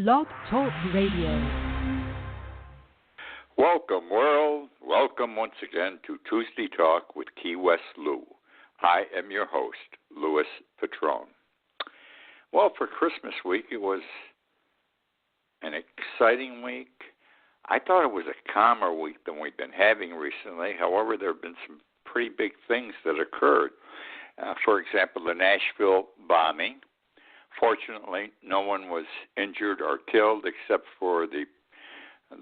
Blog Talk Radio. Welcome, world. Welcome once again to Tuesday Talk with Key West Lou. I am your host, Louis Petrone. Well, for Christmas week, it was an exciting week. I thought it was a calmer week than we've been having recently. However, there have been some pretty big things that occurred. For example, the Nashville bombing. Fortunately, no one was injured or killed except for the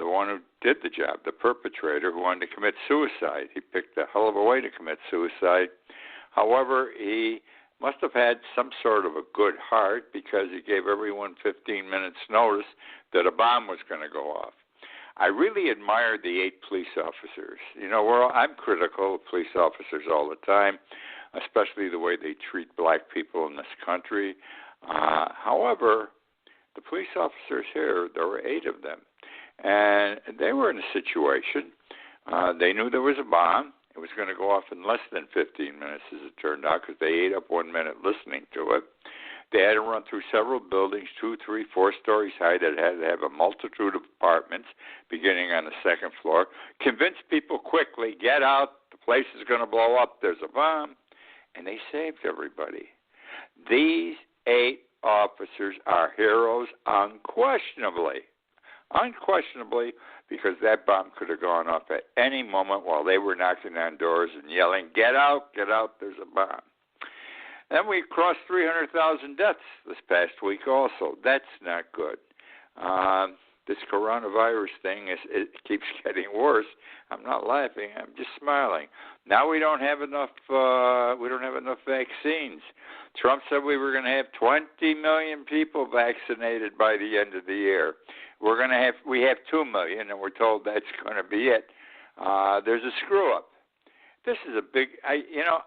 one who did the job, the perpetrator who wanted to commit suicide. He picked a hell of a way to commit suicide. However, he must have had some sort of a good heart because he gave everyone 15 minutes notice that a bomb was going to go off. I really admired the 8 police officers. You know, I'm critical of police officers all the time, especially the way they treat black people in this country. However, the police officers here, there were 8 of them, and they were in a situation. They knew there was a bomb. It was going to go off in less than 15 minutes, as it turned out, because they ate up 1 minute listening to it. They had to run through several buildings, 2, 3, 4 stories high, that had to have a multitude of apartments beginning on the second floor. Convince people quickly, get out, the place is going to blow up, there's a bomb. And they saved everybody. These 8 officers are heroes unquestionably. Unquestionably, because that bomb could have gone off at any moment while they were knocking on doors and yelling, get out, there's a bomb. Then we crossed 300,000 deaths this past week also. That's not good. This coronavirus thing, it keeps getting worse. I'm not laughing. I'm just smiling. Now we don't have enough vaccines. Trump said we were going to have 20 million people vaccinated by the end of the year. We have 2 million, and we're told that's going to be it. There's a screw up. This is a big.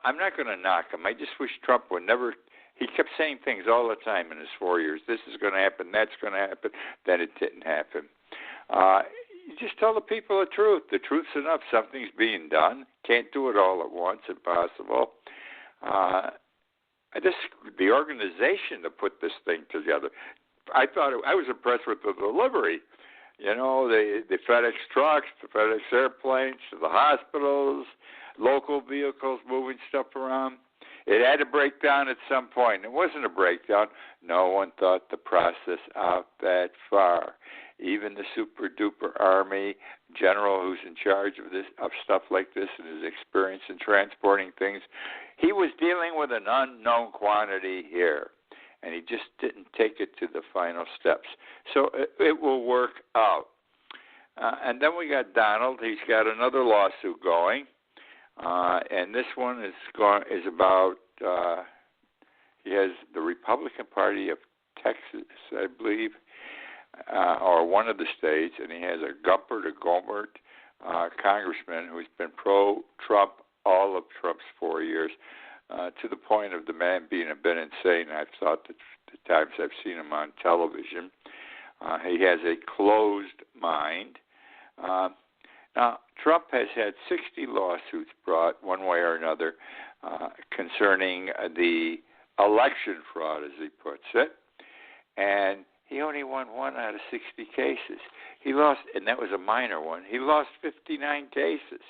I'm not going to knock him. I just wish Trump would never. He kept saying things all the time in his 4 years. This is going to happen. That's going to happen. Then it didn't happen. You just tell the people the truth. The truth's enough. Something's being done. Can't do it all at once. Impossible. The organization to put this thing together. I was impressed with the delivery. You know, the FedEx trucks, the FedEx airplanes, the hospitals, local vehicles moving stuff around. It had to break down at some point. It wasn't a breakdown. No one thought the process out that far. Even the super-duper Army general who's in charge of stuff like this and his experience in transporting things, he was dealing with an unknown quantity here, and he just didn't take it to the final steps. So it will work out. And then we got Donald. He's got another lawsuit going. And this one is about, he has the Republican Party of Texas, I believe, or one of the states, and he has a Gumper to Gomert congressman who's been pro-Trump all of Trump's 4 years, to the point of the man being a bit insane. I've thought that the times I've seen him on television. He has a closed mind. Now, Trump has had 60 lawsuits brought one way or another concerning the election fraud, as he puts it, and he only won 1 out of 60 cases. He lost, and that was a minor one. He lost 59 cases,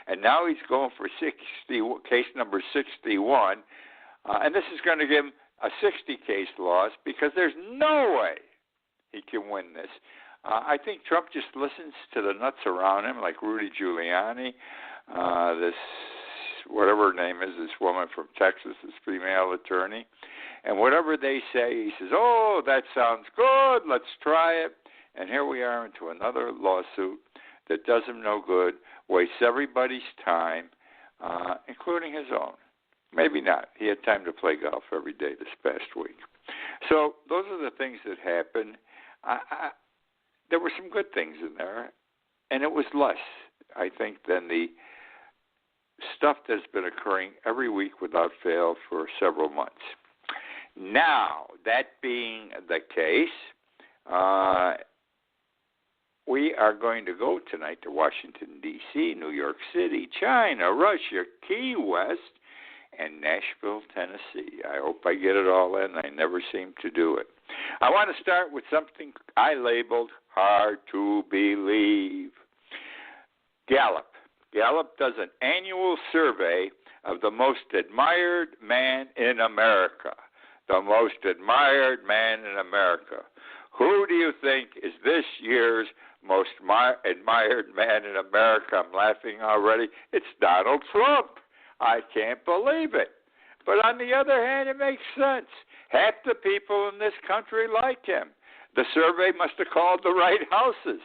and now he's going for case number 61, and this is going to give him a 60-case loss because there's no way he can win this. I think Trump just listens to the nuts around him, like Rudy Giuliani, this, whatever her name is, this woman from Texas, this female attorney. And whatever they say, he says, oh, that sounds good, let's try it. And here we are into another lawsuit that does him no good, wastes everybody's time, including his own. Maybe not. He had time to play golf every day this past week. So those are the things that happened. There were some good things in there, and it was less, I think, than the stuff that's been occurring every week without fail for several months. Now, that being the case, we are going to go tonight to Washington, D.C., New York City, China, Russia, Key West, and Nashville, Tennessee. I hope I get it all in. I never seem to do it. I want to start with something I labeled hard to believe. Gallup does an annual survey of the most admired man in America. The most admired man in America. Who do you think is this year's most admired man in America? I'm laughing already. It's Donald Trump. I can't believe it. But on the other hand, it makes sense. Half the people in this country like him. The survey must have called the right houses.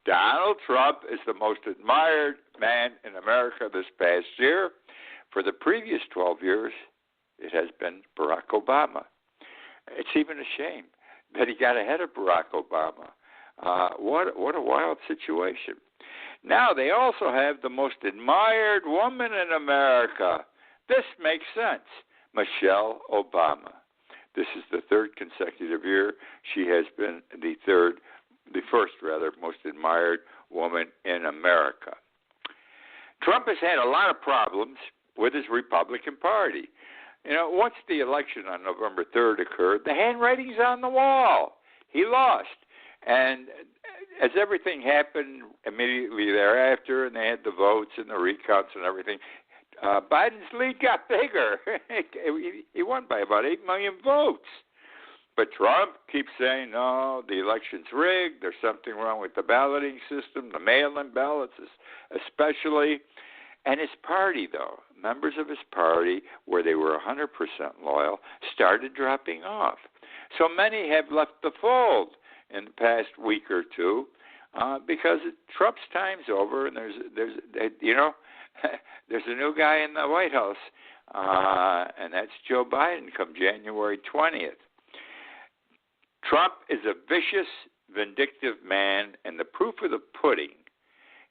Donald Trump is the most admired man in America this past year. For the previous 12 years, it has been Barack Obama. It's even a shame that he got ahead of Barack Obama. What a wild situation. Now they also have the most admired woman in America. This makes sense. Michelle Obama. This is the third consecutive year she has been the first most admired woman in America. Trump has had a lot of problems with his Republican Party. You know, once the election on November 3rd occurred, the handwriting's on the wall. He lost. And as everything happened immediately thereafter, and they had the votes and the recounts and everything, Biden's lead got bigger. He won by about 8 million votes. But Trump keeps saying, no, the election's rigged. There's something wrong with the balloting system, the mail-in ballots especially. And his party, though, members of his party, where they were 100% loyal, started dropping off. So many have left the fold in the past week or two because Trump's time's over, and there's there's a new guy in the White House, and that's Joe Biden come January 20th. Trump is a vicious, vindictive man, and the proof of the pudding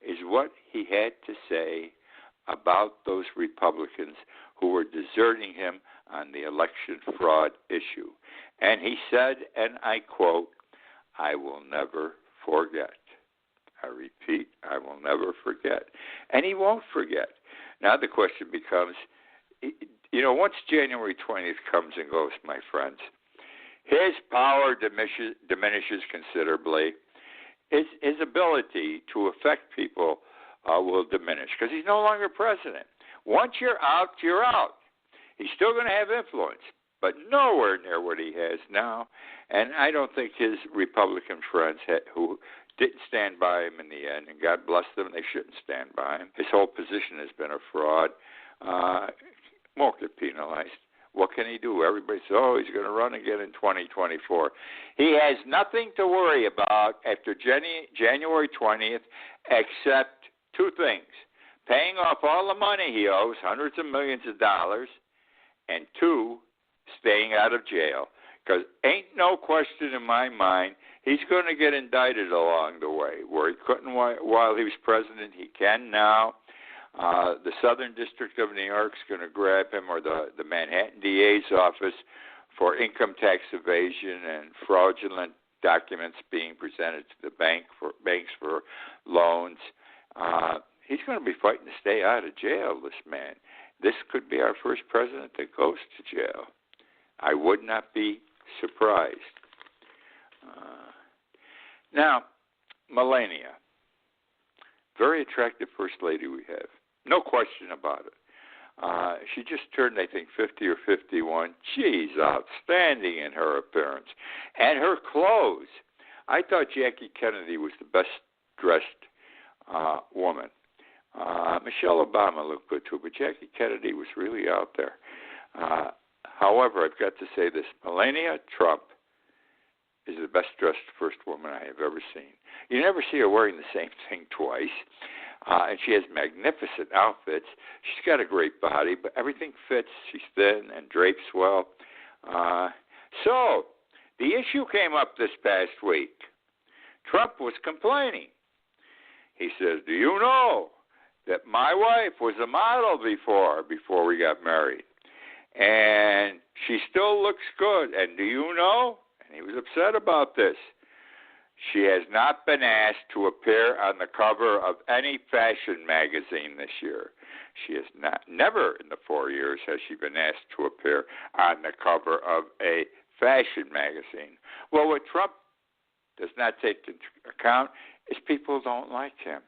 is what he had to say about those Republicans who were deserting him on the election fraud issue. And he said, and I quote, "I will never forget." I repeat, I will never forget. And he won't forget. Now the question becomes, once January 20th comes and goes, my friends, his power diminishes considerably. His ability to affect people will diminish because he's no longer president. Once you're out, you're out. He's still going to have influence, but nowhere near what he has now. And I don't think his Republican friends who didn't stand by him in the end, and God bless them, they shouldn't stand by him. His whole position has been a fraud. Won't get penalized. What can he do? Everybody says, he's going to run again in 2024. He has nothing to worry about after January 20th except two things: paying off all the money he owes, hundreds of millions of dollars, and two, staying out of jail. Because ain't no question in my mind he's going to get indicted along the way. Where he couldn't while he was president, he can now. The Southern District of New York is going to grab him, or the Manhattan DA's office, for income tax evasion and fraudulent documents being presented to the banks for loans. He's going to be fighting to stay out of jail, this man. This could be our first president that goes to jail. I would not be surprised. Now, Melania, very attractive first lady we have. No question about it. She just turned, I think, 50 or 51. She's outstanding in her appearance. And her clothes. I thought Jackie Kennedy was the best dressed woman. Michelle Obama looked good too, but Jackie Kennedy was really out there. However, I've got to say this. Melania Trump is the best dressed first woman I have ever seen. You never see her wearing the same thing twice. And she has magnificent outfits. She's got a great body, but everything fits. She's thin and drapes well. So the issue came up this past week. Trump was complaining. He says, do you know that my wife was a model before we got married? And she still looks good. And do you know? And he was upset about this. She has not been asked to appear on the cover of any fashion magazine this year. She has never in the 4 years has she been asked to appear on the cover of a fashion magazine. Well, what Trump does not take into account is people don't like him.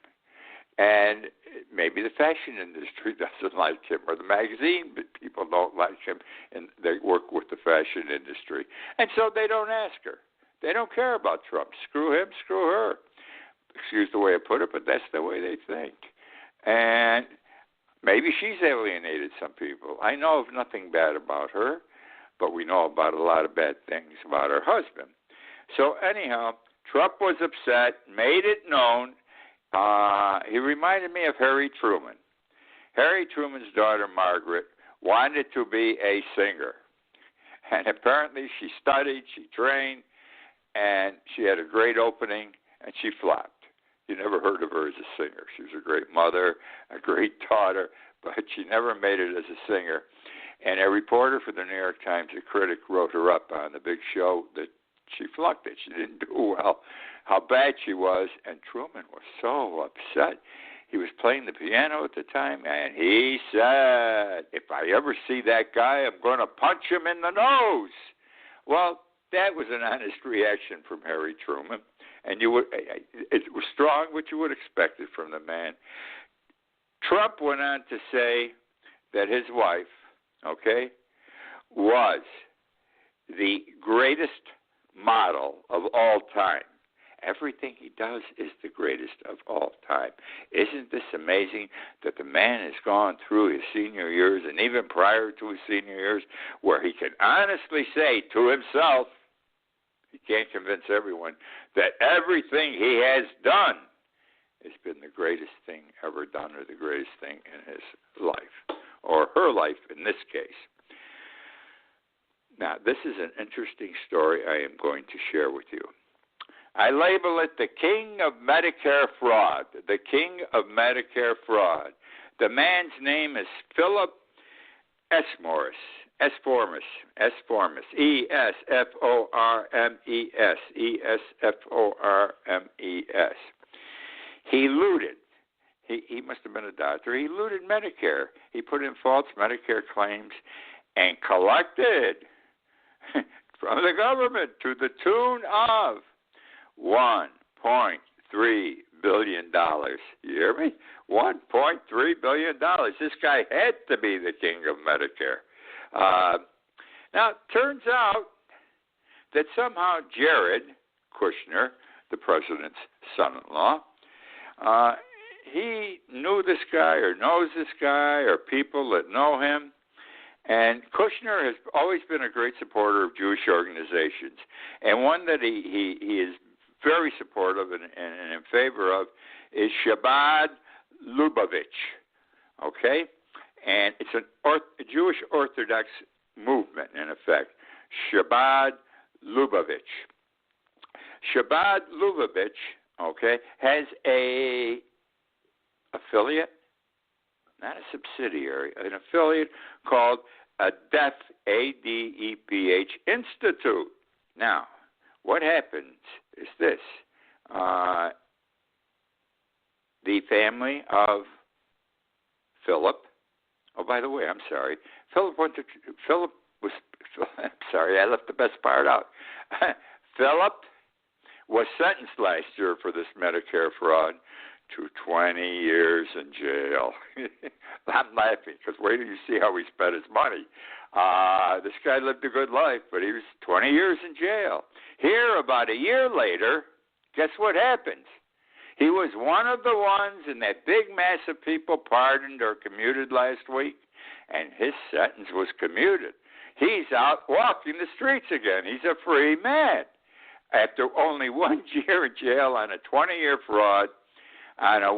And maybe the fashion industry doesn't like him, or the magazine, but people don't like him, and they work with the fashion industry. And so they don't ask her. They don't care about Trump. Screw him, screw her. Excuse the way I put it, but that's the way they think. And maybe she's alienated some people. I know of nothing bad about her, but we know about a lot of bad things about her husband. So anyhow, Trump was upset, made it known. He reminded me of Harry Truman. Harry Truman's daughter, Margaret, wanted to be a singer. And apparently she studied, she trained, and she had a great opening, and she flopped. You never heard of her as a singer. She was a great mother, a great daughter, but she never made it as a singer. And a reporter for the New York Times, a critic, wrote her up on the big show that she flunked it. She didn't do well, how bad she was. And Truman was so upset. He was playing the piano at the time, and he said, if I ever see that guy, I'm going to punch him in the nose. Well, that was an honest reaction from Harry Truman. And it was strong, what you would expect it from the man. Trump went on to say that his wife, was the greatest model of all time. Everything he does is the greatest of all time. Isn't this amazing that the man has gone through his senior years and even prior to his senior years where he can honestly say to himself, he can't convince everyone, that everything he has done has been the greatest thing ever done or the greatest thing in his life, or her life in this case. Now, this is an interesting story I am going to share with you. I label it the king of Medicare fraud, the king of Medicare fraud. The man's name is Philip Esformes, E-S-F-O-R-M-E-S, E-S-F-O-R-M-E-S. He looted. He must have been a doctor. He looted Medicare. He put in false Medicare claims and collected from the government to the tune of $1.3 billion. You hear me? $1.3 billion. This guy had to be the king of Medicare. Now, it turns out that somehow Jared Kushner, the president's son-in-law, he knew this guy or knows this guy or people that know him. And Kushner has always been a great supporter of Jewish organizations. And one that he is very supportive and in favor of is Chabad Lubavitch. Okay? And it's a Jewish Orthodox movement, in effect. Chabad Lubavitch. Chabad Lubavitch, has a affiliate, not a subsidiary, an affiliate called ADEPH, A-D-E-P-H Institute. Now, what happens is this. The family of Philip, oh, by the way, I'm sorry. I'm sorry, I left the best part out. Philip was sentenced last year for this Medicare fraud to 20 years in jail. I'm laughing because wait till you see how he spent his money. This guy lived a good life, but he was 20 years in jail. Here, about a year later, guess what happens? He was one of the ones in that big mass of people pardoned or commuted last week, and his sentence was commuted. He's out walking the streets again. He's a free man. After only 1 year in jail on a 20-year fraud, on a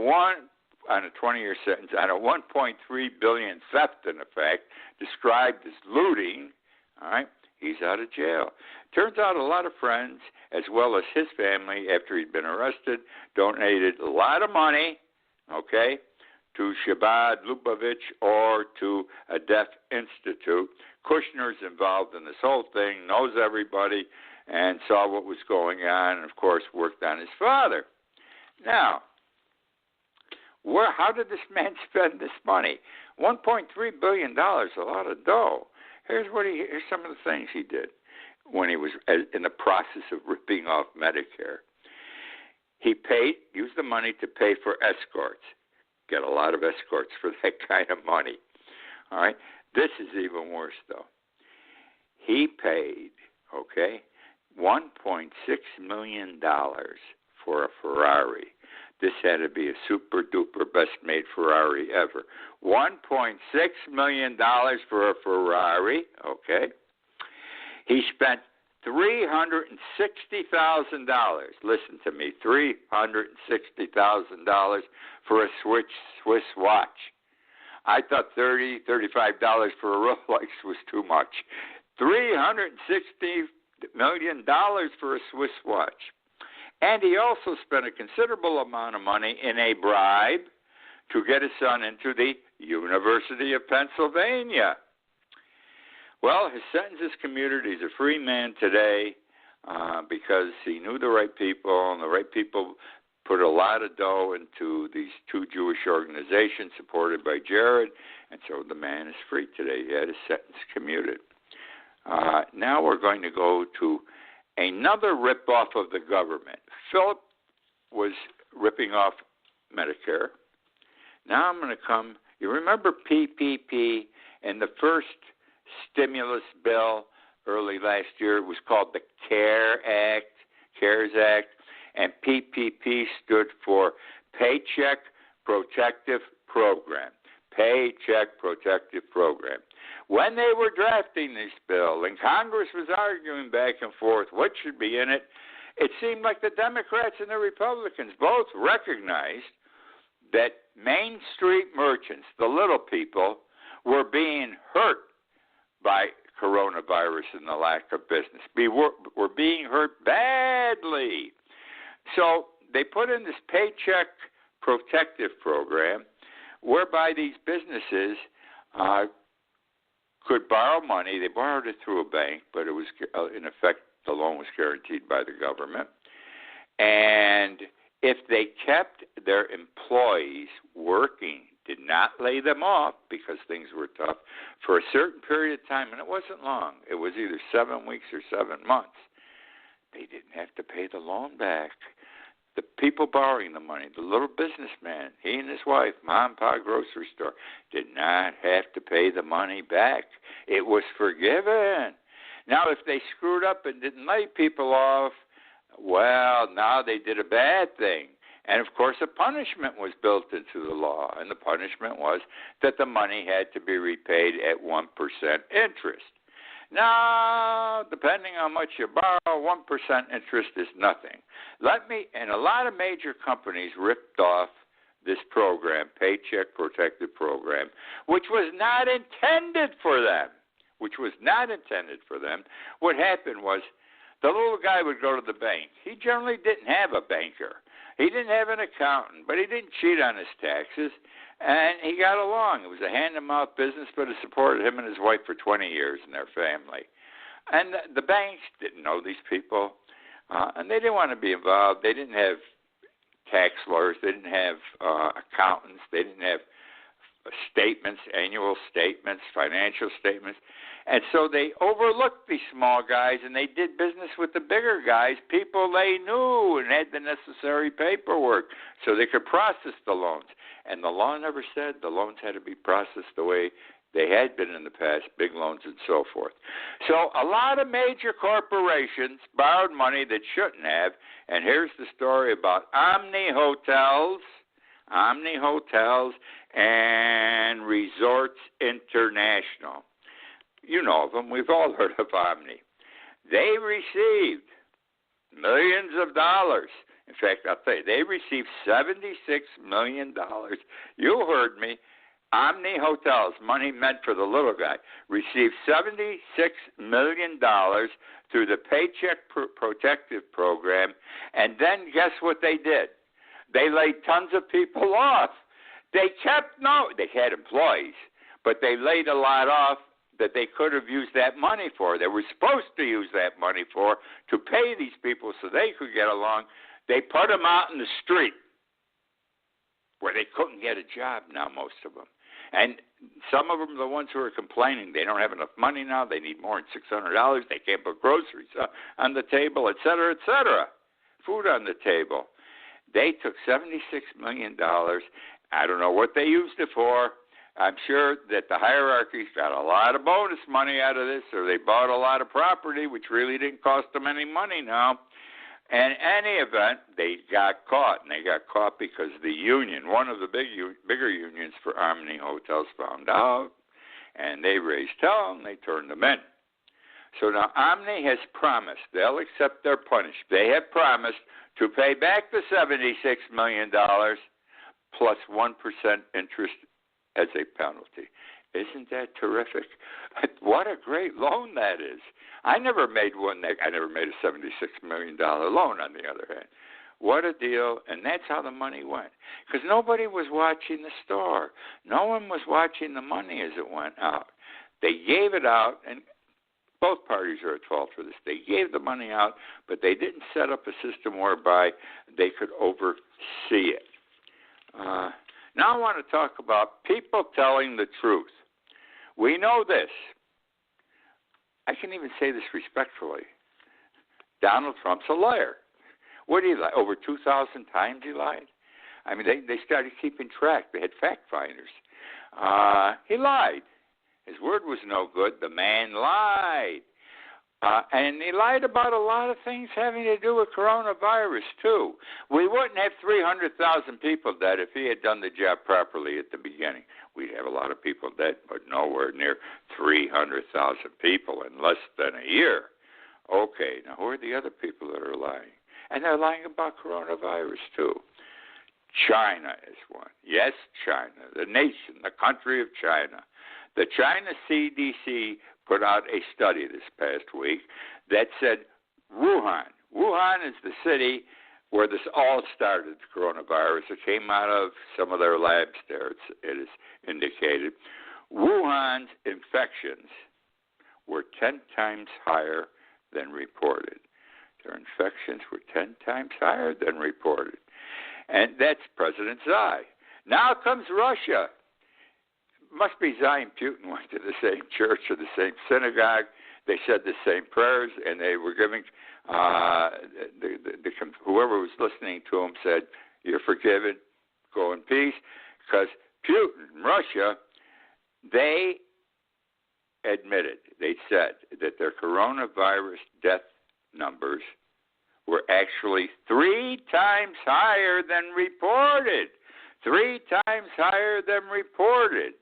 20-year sentence, on a $1.3 billion theft, in effect, described as looting, all right, he's out of jail. Turns out a lot of friends, as well as his family, after he'd been arrested, donated a lot of money, to Chabad Lubavitch or to ADEPH Institute. Kushner's involved in this whole thing, knows everybody, and saw what was going on, and, of course, worked on his father. Now, how did this man spend this money? $1.3 billion, a lot of dough. Here's some of the things he did. when he was in the process of ripping off Medicare. He used the money to pay for escorts. Get a lot of escorts for that kind of money. All right? This is even worse, though. He paid, $1.6 million for a Ferrari. This had to be a super-duper best-made Ferrari ever. $1.6 million for a Ferrari, He spent $360,000. Listen to me, $360,000 for a Swiss watch. I thought $30, $35 for a Rolex was too much. $360 million for a Swiss watch. And he also spent a considerable amount of money in a bribe to get his son into the University of Pennsylvania. Well, his sentence is commuted. He's a free man today because he knew the right people, and the right people put a lot of dough into these two Jewish organizations supported by Jared, and so the man is free today. He had his sentence commuted. Now we're going to go to another rip-off of the government. Philip was ripping off Medicare. Now I'm going to come. You remember PPP and the first stimulus bill early last year? It was called the CARES Act, and PPP stood for Paycheck Protective Program. Paycheck Protective Program. When they were drafting this bill and Congress was arguing back and forth what should be in it, it seemed like the Democrats and the Republicans both recognized that Main Street merchants, the little people, were being hurt by coronavirus and the lack of business. Were being hurt badly. So they put in this Paycheck Protective Program whereby these businesses could borrow money. They borrowed it through a bank, but it was, in effect, the loan was guaranteed by the government. And if they kept their employees working, did not lay them off because things were tough, for a certain period of time, and it wasn't long, it was either 7 weeks or 7 months, they didn't have to pay the loan back. The people borrowing the money, the little businessman, he and his wife, mom and pop grocery store, did not have to pay the money back. It was forgiven. Now, if they screwed up and didn't lay people off, well, now they did a bad thing. And, of course, a punishment was built into the law, and the punishment was that the money had to be repaid at 1% interest. Now, depending on how much you borrow, 1% interest is nothing. And a lot of major companies ripped off this program, Paycheck Protective Program, which was not intended for them. What happened was the little guy would go to the bank. He generally didn't have a banker. He didn't have an accountant, but he didn't cheat on his taxes, and he got along. It was a hand-to-mouth business, but it supported him and his wife for 20 years and their family. And the banks didn't know these people, and they didn't want to be involved. They didn't have tax lawyers. They didn't have accountants. They didn't have statements, annual statements, financial statements. And so they overlooked these small guys, and they did business with the bigger guys, people they knew and had the necessary paperwork so they could process the loans. And the law never said the loans had to be processed the way they had been in the past, big loans and so forth. So a lot of major corporations borrowed money that shouldn't have, and here's the story about Omni Hotels and Resorts International. You know them. We've all heard of Omni. They received millions of dollars. In fact, I'll tell you, they received $76 million. You heard me. Omni Hotels, money meant for the little guy, received $76 million through the Paycheck Protective Program. And then guess what they did? They laid tons of people off. They had employees, but they laid a lot off that they could have used that money for. They were supposed to use that money for to pay these people so they could get along. They put them out in the street where they couldn't get a job now, most of them. And some of them are the ones who are complaining they don't have enough money now, they need more than $600, they can't put groceries on the table, et cetera, food on the table. They took $76 million. I don't know what they used it for. I'm sure that the hierarchies got a lot of bonus money out of this, or they bought a lot of property, which really didn't cost them any money now. And in any event, they got caught, and they got caught because the union, one of the bigger unions for Omni Hotels, found out, and they raised hell, and they turned them in. So now Omni has promised they'll accept their punishment. They have promised to pay back the $76 million plus 1% interest as a penalty. Isn't that terrific? What a great loan that is. I never made a $76 million loan, on the other hand. What a deal, and that's how the money went. Because nobody was watching the store. No one was watching the money as it went out. They gave it out, and both parties are at fault for this. They gave the money out, but they didn't set up a system whereby they could oversee it. Now I want to talk about people telling the truth. We know this. I can even say this respectfully. Donald Trump's a liar. What did he lie? Over 2,000 times he lied? I mean, they started keeping track. They had fact finders. He lied. His word was no good. The man lied. And he lied about a lot of things having to do with coronavirus, too. We wouldn't have 300,000 people dead if he had done the job properly at the beginning. We'd have a lot of people dead, but nowhere near 300,000 people in less than a year. Okay, now who are the other people that are lying? And they're lying about coronavirus, too. China is one. Yes, China, the nation, the country of China. The China CDC put out a study this past week that said Wuhan is the city where this all started, the coronavirus. It came out of some of their labs there, it is indicated. Wuhan's infections were 10 times higher than reported. Their infections were 10 times higher than reported. And that's President Xi. Now comes Russia. Must be Xi and Putin went to the same church or the same synagogue. They said the same prayers, and they were giving whoever was listening to them said, "You're forgiven. Go in peace." Because Putin, Russia, they admitted, they said that their coronavirus death numbers were actually 3 times higher than reported. 3 times higher than reported.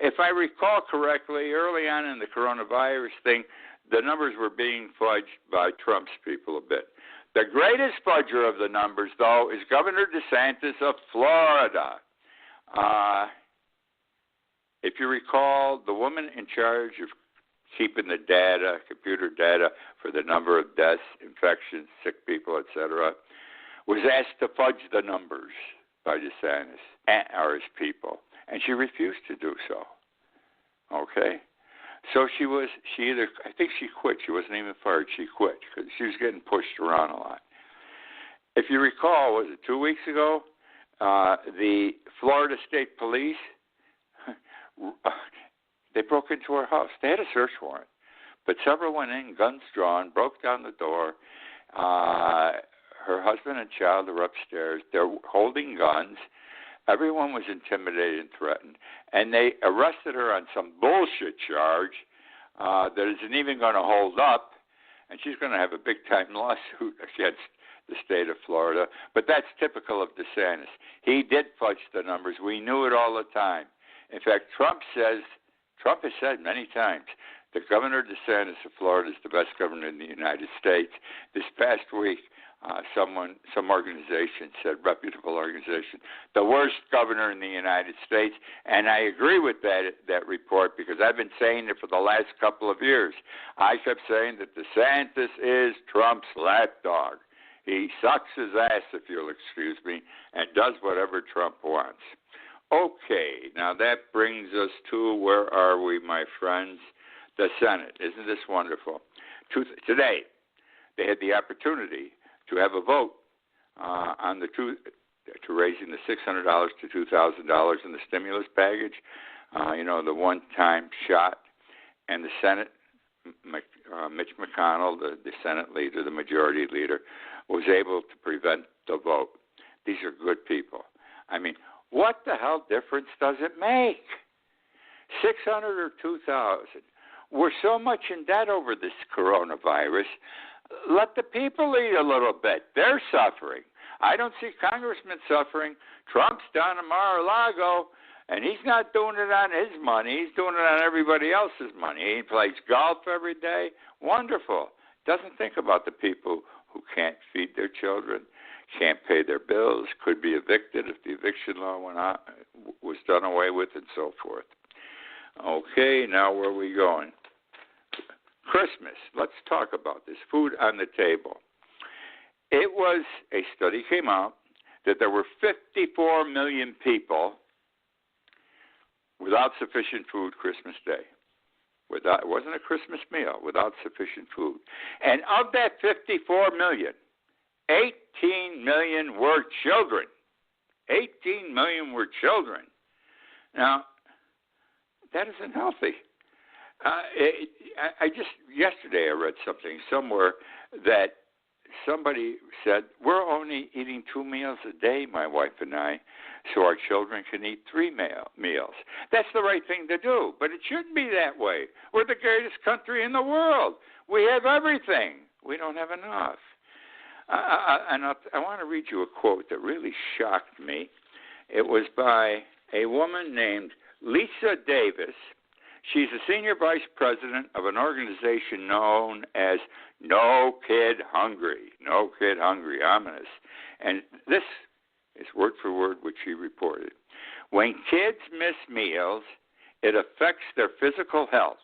If I recall correctly, early on in the coronavirus thing, the numbers were being fudged by Trump's people a bit. The greatest fudger of the numbers, though, is Governor DeSantis of Florida. If you recall, the woman in charge of keeping the data, computer data, for the number of deaths, infections, sick people, etc., was asked to fudge the numbers by DeSantis or his people. And she refused to do so. Okay? So I think she quit. She wasn't even fired. She quit because she was getting pushed around a lot. If you recall, was it 2 weeks ago, the Florida State Police, they broke into her house. They had a search warrant. But several went in, guns drawn, broke down the door. Her husband and child were upstairs. They're holding guns. Everyone was intimidated and threatened, and they arrested her on some bullshit charge that isn't even going to hold up, and she's going to have a big-time lawsuit against the state of Florida. But that's typical of DeSantis. He did fudge the numbers. We knew it all the time. In fact, Trump has said many times that Governor DeSantis of Florida is the best governor in the United States. This past week, some organization said, reputable organization, the worst governor in the United States. And I agree with that report because I've been saying it for the last couple of years. I kept saying that DeSantis is Trump's lapdog. He sucks his ass, if you'll excuse me, and does whatever Trump wants. Okay, now that brings us to, where are we, my friends? The Senate. Isn't this wonderful? Today, they had the opportunity to have a vote on to raising the $600 to $2,000 in the stimulus package. the one-time shot, and the Senate, Mitch McConnell, the Senate leader, the majority leader, was able to prevent the vote. These are good people. I mean, what the hell difference does it make? 600 or 2,000. We're so much in debt over this coronavirus. Let the people eat a little bit. They're suffering. I don't see congressmen suffering. Trump's down in Mar-a-Lago, and he's not doing it on his money. He's doing it on everybody else's money. He plays golf every day. Wonderful. Doesn't think about the people who can't feed their children, can't pay their bills, could be evicted if the eviction law was done away with, and so forth. Okay, now where are we going? Christmas. Let's talk about this. Food on the table. It was, a study came out that there were 54 million people without sufficient food Christmas Day. It wasn't a Christmas meal, without sufficient food. And of that 54 million, 18 million were children. 18 million were children. Now, that isn't healthy. Yesterday I read something somewhere that somebody said, we're only eating 2 meals a day, my wife and I, so our children can eat 3 meals. That's the right thing to do, but it shouldn't be that way. We're the greatest country in the world. We have everything. We don't have enough. And I want to read you a quote that really shocked me. It was by a woman named Lisa Davis. She's a senior vice president of an organization known as No Kid Hungry. No Kid Hungry, ominous. And this is word for word what she reported. When kids miss meals, it affects their physical health,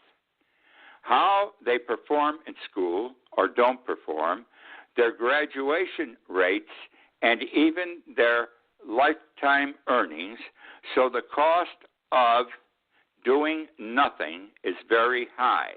how they perform in school or don't perform, their graduation rates, and even their lifetime earnings. So the cost of doing nothing is very high.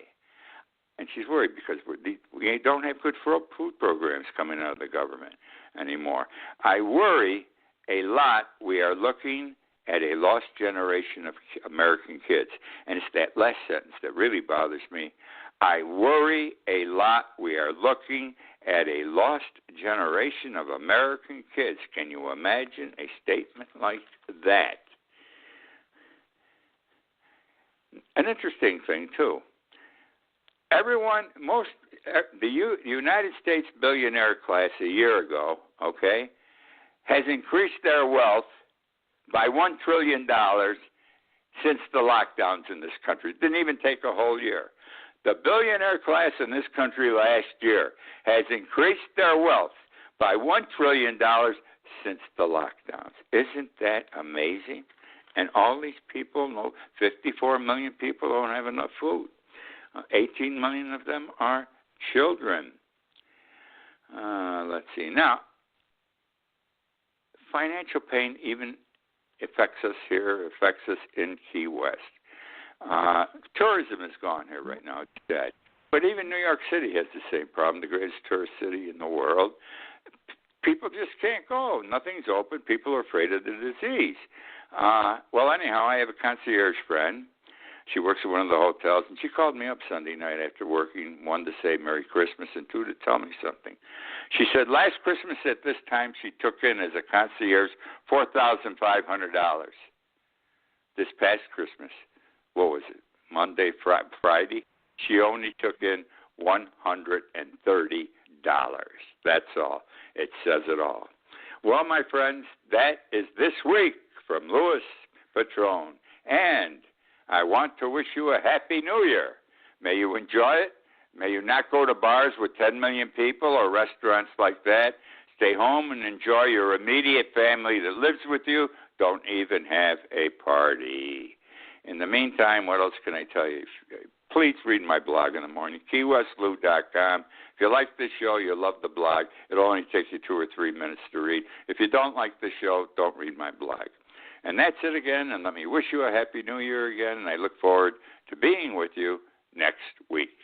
And she's worried because we don't have good food programs coming out of the government anymore. I worry a lot we are looking at a lost generation of American kids. And it's that last sentence that really bothers me. I worry a lot we are looking at a lost generation of American kids. Can you imagine a statement like that? An interesting thing, too. The United States billionaire class a year ago, okay, has increased their wealth by $1 trillion since the lockdowns in this country. It didn't even take a whole year. The billionaire class in this country last year has increased their wealth by $1 trillion since the lockdowns. Isn't that amazing? And all these people, 54 million people don't have enough food. 18 million of them are children. Let's see. Now, financial pain even affects us here, affects us in Key West. Tourism is gone here right now. It's dead. But even New York City has the same problem, the greatest tourist city in the world. People just can't go. Nothing's open. People are afraid of the disease. Well, anyhow, I have a concierge friend. She works at one of the hotels, and she called me up Sunday night after working, one, to say Merry Christmas, and two, to tell me something. She said last Christmas at this time she took in as a concierge $4,500. This past Christmas, what was it, Monday, Friday? She only took in $130. That's all. It says it all. Well, my friends, that is this week from Louis Patrone. And I want to wish you a Happy New Year. May you enjoy it. May you not go to bars with 10 million people or restaurants like that. Stay home and enjoy your immediate family that lives with you. Don't even have a party. In the meantime, what else can I tell you? Please read my blog in the morning, KeyWestLou.com. If you like this show, you'll love the blog. It'll only take you 2 or 3 minutes to read. If you don't like the show, don't read my blog. And that's it again, and let me wish you a Happy New Year again, and I look forward to being with you next week.